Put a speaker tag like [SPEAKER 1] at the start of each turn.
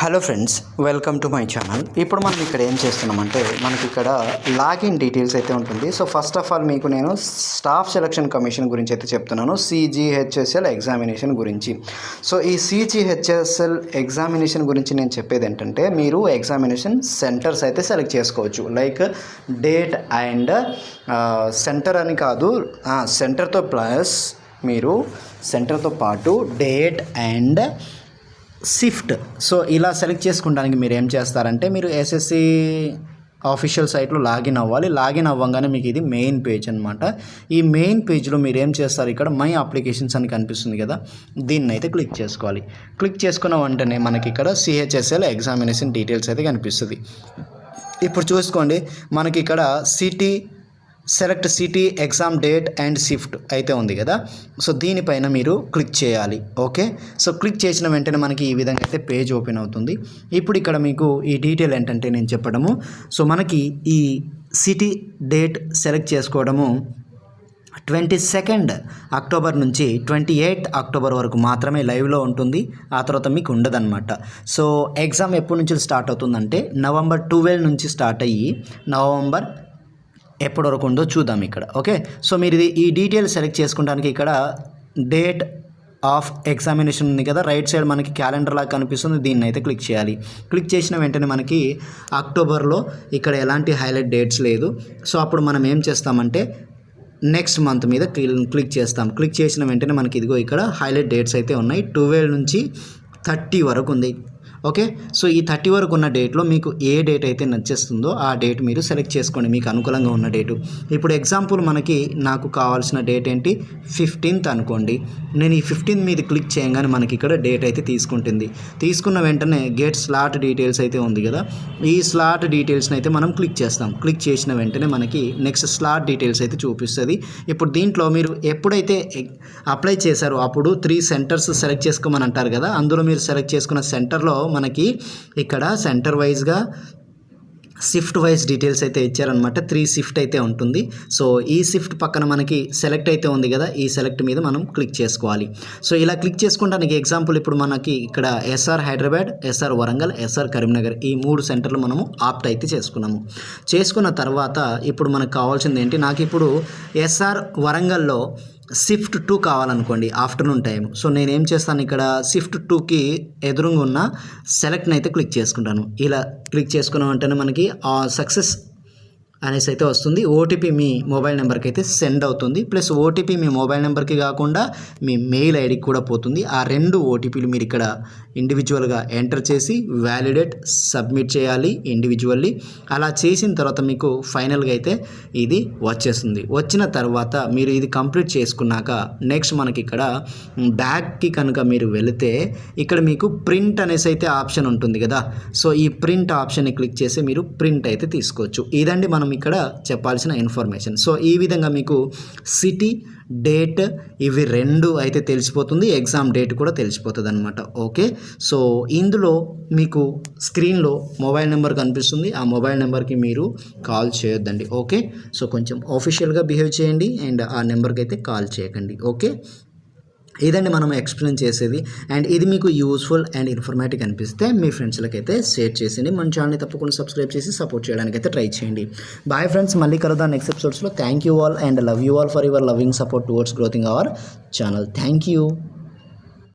[SPEAKER 1] Hello friends, welcome to my channel. ఇప్పుడు మనం ఇక్కడ ఏం చేస్తున్నామంటే మనకి ఇక్కడ లాగిన్ డీటెయిల్స్ అయితే ఉంటుంది. సో ఫస్ట్ ఆఫ్ ఆల్ మీకు నేను స్టాఫ్ సెలక్షన్ కమిషన్ గురించి అయితే చెప్తున్నాను, CGHSL ఎగ్జామినేషన్ గురించి. సో ఈ CGHSL ఎగ్జామినేషన్ గురించి నేను చెప్పేది ఏంటంటే మీరు ఎగ్జామినేషన్ సెంటర్స్ అయితే సెలెక్ట్ చేసుకోవచ్చు. లైక్ డేట్ అండ్ సెంటర్ అని కాదు, సెంటర్తో ప్లస్ మీరు సెంటర్తో పాటు డేట్ అండ్ షిఫ్ట్. సో ఇలా సెలెక్ట్ చేసుకోవడానికి మీరు ఏం చేస్తారంటే మీరు SSC ఆఫీషియల్ సైట్లో లాగిన్ అవ్వాలి. లాగిన్ అవ్వగానే మీకు ఇది మెయిన్ పేజ్ అనమాట. ఈ మెయిన్ పేజ్లో మీరు ఏం చేస్తారు, ఇక్కడ మై అప్లికేషన్స్ అని కనిపిస్తుంది కదా, దీన్ని అయితే క్లిక్ చేసుకోవాలి. క్లిక్ చేసుకున్న వెంటనే మనకి ఇక్కడ CHSL ఎగ్జామినేషన్ డీటెయిల్స్ అయితే కనిపిస్తుంది. ఇప్పుడు చూసుకోండి, మనకి ఇక్కడ select city exam date and shift అయితే ఉంది కదా. సో దీనిపైన మీరు క్లిక్ చేయాలి. ఓకే, సో క్లిక్ చేసిన వెంటనే మనకి ఈ విధంగా అయితే పేజ్ ఓపెన్ అవుతుంది. ఇప్పుడు ఇక్కడ మీకు ఈ డీటెయిల్ ఏంటంటే నేను చెప్పడము, సో మనకి ఈ సిటీ డేట్ సెలెక్ట్ చేసుకోవడము 22 అక్టోబర్ నుంచి 28 అక్టోబర్ వరకు మాత్రమే లైవ్లో ఉంటుంది. ఆ తర్వాత మీకు ఉండదన్నమాట. సో ఎగ్జామ్ ఎప్పటి నుంచి స్టార్ట్ అవుతుందంటే నవంబర్ 12 నుంచి స్టార్ట్ అయ్యి నవంబర్ ఎప్పటి వరకు ఉందో చూద్దాం ఇక్కడ. ఓకే, సో మీరు ఇది ఈ డీటెయిల్స్ సెలెక్ట్ చేసుకోవడానికి ఇక్కడ డేట్ ఆఫ్ ఎగ్జామినేషన్ ఉంది కదా, రైట్ సైడ్ మనకి క్యాలెండర్ లాగా కనిపిస్తుంది, దీన్ని అయితే క్లిక్ చేయాలి. క్లిక్ చేసిన వెంటనే మనకి అక్టోబర్లో ఇక్కడ ఎలాంటి హైలైట్ డేట్స్ లేదు. సో అప్పుడు మనం ఏం చేస్తామంటే నెక్స్ట్ మంత్ మీద క్లిక్ చేస్తాం. క్లిక్ చేసిన వెంటనే మనకి ఇదిగో ఇక్కడ హైలైట్ డేట్స్ అయితే ఉన్నాయి. 12 నుంచి 30 వరకు ఉంది. ఓకే, సో ఈ 30 వరకు ఉన్న డేట్లో మీకు ఏ డేట్ అయితే నచ్చేస్తుందో ఆ డేట్ మీరు సెలెక్ట్ చేసుకోండి, మీకు అనుకూలంగా ఉన్న డేటు. ఇప్పుడు ఎగ్జాంపుల్ మనకి నాకు కావాల్సిన డేట్ ఏంటి, 15th అనుకోండి. నేను ఈ 15th మీద క్లిక్ చేయగానే మనకి ఇక్కడ డేట్ అయితే తీసుకుంటుంది. తీసుకున్న వెంటనే గెట్ స్లాట్ డీటెయిల్స్ అయితే ఉంది కదా, ఈ స్లాట్ డీటెయిల్స్ని అయితే మనం క్లిక్ చేస్తాం. క్లిక్ చేసిన వెంటనే మనకి నెక్స్ట్ స్లాట్ డీటెయిల్స్ అయితే చూపిస్తుంది. ఇప్పుడు దీంట్లో మీరు ఎప్పుడైతే అప్లై చేశారో అప్పుడు 3 సెంటర్స్ సెలెక్ట్ చేసుకోమని అంటారు కదా, అందులో మీరు సెలెక్ట్ చేసుకున్న సెంటర్లో మనకి ఇక్కడ సెంటర్ వైజ్గా షిఫ్ట్ వైజ్ డీటెయిల్స్ అయితే ఇచ్చారనమాట. 3 షిఫ్ట్ అయితే ఉంటుంది. సో ఈ షిఫ్ట్ పక్కన మనకి సెలెక్ట్ అయితే ఉంది కదా, ఈ సెలెక్ట్ మీద మనం క్లిక్ చేసుకోవాలి. సో ఇలా క్లిక్ చేసుకోవడానికి ఎగ్జాంపుల్ ఇప్పుడు మనకి ఇక్కడ SR Hyderabad, SR Warangal, SR Karimnagar ఈ 3 సెంటర్లు మనము ఆప్ట్ అయితే చేసుకున్నాము. చేసుకున్న తర్వాత ఇప్పుడు మనకు కావాల్సింది ఏంటి, నాకు ఇప్పుడు SR వరంగల్లో షిఫ్ట్ 2 కావాలనుకోండి, ఆఫ్టర్నూన్ టైం. సో నేనేం చేస్తాను, ఇక్కడ షిఫ్ట్ 2కి ఎదురుగా ఉన్న సెలెక్ట్ని అయితే క్లిక్ చేసుకుంటాను. ఇలా క్లిక్ చేసుకున్న వెంటనే మనకి సక్సెస్ అనేసి అయితే వస్తుంది. ఓటీపీ మీ మొబైల్ నెంబర్కి అయితే సెండ్ అవుతుంది. ప్లస్ ఓటీపీ మీ మొబైల్ నెంబర్కి కాకుండా మీ మెయిల్ ఐడికి కూడా పోతుంది. ఆ 2 ఓటీపీలు మీరు ఇక్కడ ఇండివిజువల్గా ఎంటర్ చేసి వ్యాలిడేట్ సబ్మిట్ చేయాలి ఇండివిజువల్లీ. అలా చేసిన తర్వాత మీకు ఫైనల్గా అయితే ఇది వచ్చేస్తుంది. వచ్చిన తర్వాత మీరు ఇది కంప్లీట్ చేసుకున్నాక నెక్స్ట్ మనకి ఇక్కడ బ్యాక్కి కనుక మీరు వెళితే ఇక్కడ మీకు ప్రింట్ అనేసి అయితే ఆప్షన్ ఉంటుంది కదా. సో ఈ ప్రింట్ ఆప్షన్ని క్లిక్ చేసి మీరు ప్రింట్ అయితే తీసుకోవచ్చు. ఇదండి మనం ఇక్కడ చెప్పాల్సిన ఇన్ఫర్మేషన్. సో ఈ విధంగా మీకు సిటీ, డేట్ ఇవి 2 అయితే తెలిసిపోతుంది, ఎగ్జామ్ డేట్ కూడా తెలిసిపోతుంది అనమాట. ఓకే, సో ఇందులో మీకు స్క్రీన్లో మొబైల్ నెంబర్ కనిపిస్తుంది, ఆ మొబైల్ నెంబర్కి మీరు కాల్ చేయొద్దండి. ఓకే, సో కొంచెం ఆఫీషియల్గా బిహేవ్ చేయండి అండ్ ఆ నెంబర్కి అయితే కాల్ చేయకండి. ఓకే, ఇదండి మనం ఎక్స్ప్లెయిన్ చేసేది. అండ్ ఇది మీకు యూస్ఫుల్ అండ్ ఇన్ఫర్మేటివ్ అనిపిస్తే మీ ఫ్రెండ్స్లకి అయితే షేర్ చేసేయండి. మన ఛానల్ని తప్పకుండా సబ్స్క్రైబ్ చేసి సపోర్ట్ చేయడానికి అయితే ట్రై చేయండి. బాయ్ ఫ్రెండ్స్, మళ్ళీ కలుద్దాం నెక్స్ట్ ఎపిసోడ్స్లో. Thank you all and love you all for your loving support towards growthing our channel. Thank you.